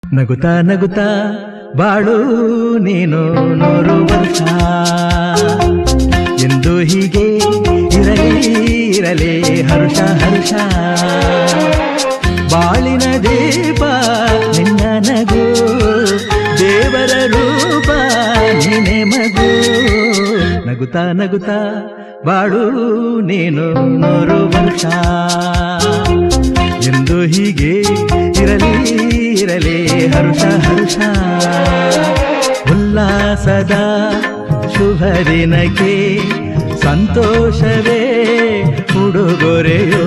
ನಗುತ್ತಾ ನಗುತ್ತಾ ಬಾಳು ನೀನು 100 ವರ್ಷ ಎಂದು ಹೀಗೆ ಇರಲಿ ಇರಲಿ ಹರ್ಷ ಹರ್ಷ. ಬಾಳಿನ ದೀಪ ನಿನ್ನ ನಗು, ದೇವರ ರೂಪ ನೀನೆ ಮಗು. ನಗುತ್ತಾ ನಗುತ್ತಾ ಬಾಳು ನೀನು 100 ವರ್ಷ ಎಂದು ಹೀಗೆ ಇರಲಿ ಇರಲಿ ಹರ್ಷ ಹರ್ಷ. ಉಲ್ಲಾಸದ ಶುಭ ದಿನಕ್ಕೆ ಸಂತೋಷವೇ ಉಡುಗೊರೆಯೋ.